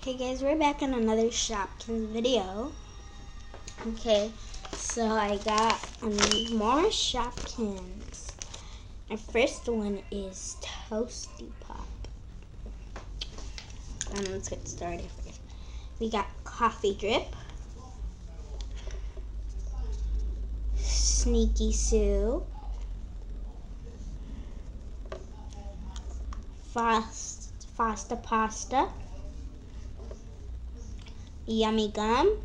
Okay guys, we're back on another Shopkins video. Okay, so I got more Shopkins. Our first one is Toasty Pop. Let's get started first. We got Coffee Drip, Sneaky Sue, Fasta Pasta, Yummy Gum,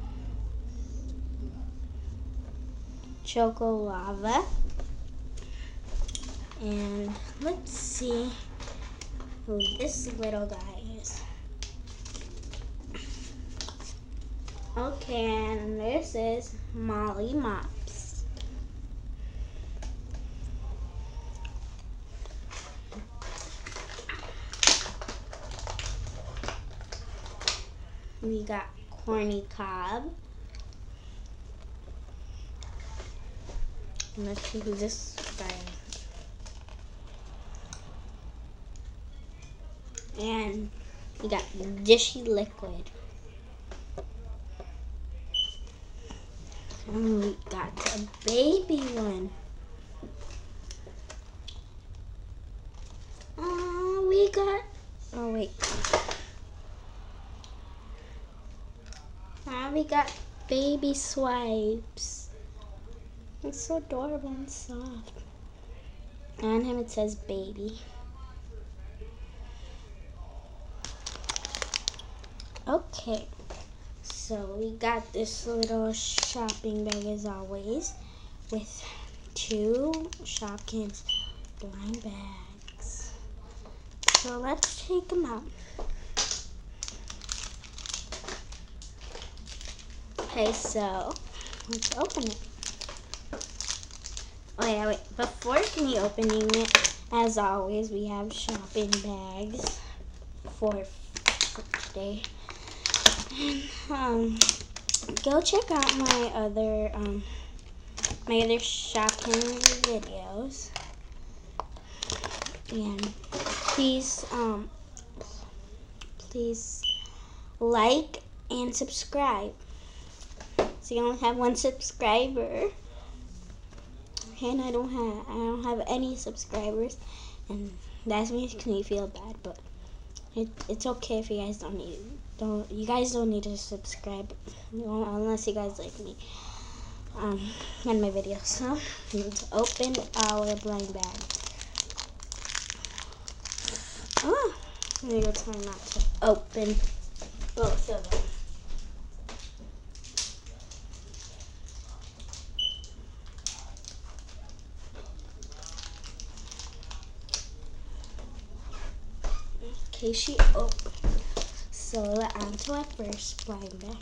Choco Lava, and let's see who this little guy is. Okay, and this is Molly Mops. We got Corny Cob. And let's see who this guy is. And we got Dishy Liquid. And we got a baby one. We got Baby Swipes. It's so adorable and soft. On him it says baby. Okay, so we got this little shopping bag as always with 2 Shopkins blind bags. So let's take them out. Okay, so let's open it. Oh yeah, wait, before me opening it, as always, we have shopping bags for today. And, go check out my other Shopkins videos. And please like and subscribe. So you only have 1 subscriber. Okay, and I don't have any subscribers, and that makes me feel bad, but it's okay if you guys you guys don't need to subscribe unless you guys like me and my videos. So let's open our blind bag. Oh, maybe it's time not to open both of them. Okay, she opened. So on to our first blind bag.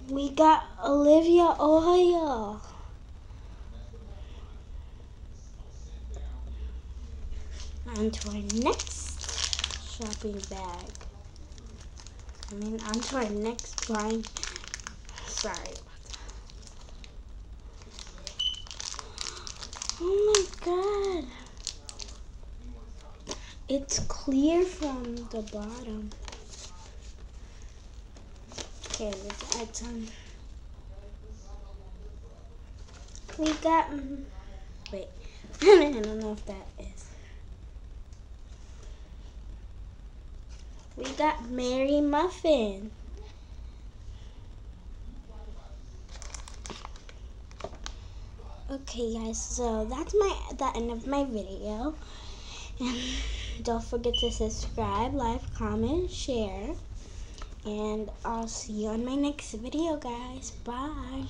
We got Olivia Oil. On to our next shopping bag. On to our next blind. Sorry. Oh my god. It's clear from the bottom. Okay, let's add some. We got, wait, I don't know if that is. We got Mary Muffin. Okay guys, so that's the end of my video. And don't forget to subscribe, like, comment, share. And I'll see you on my next video, guys. Bye.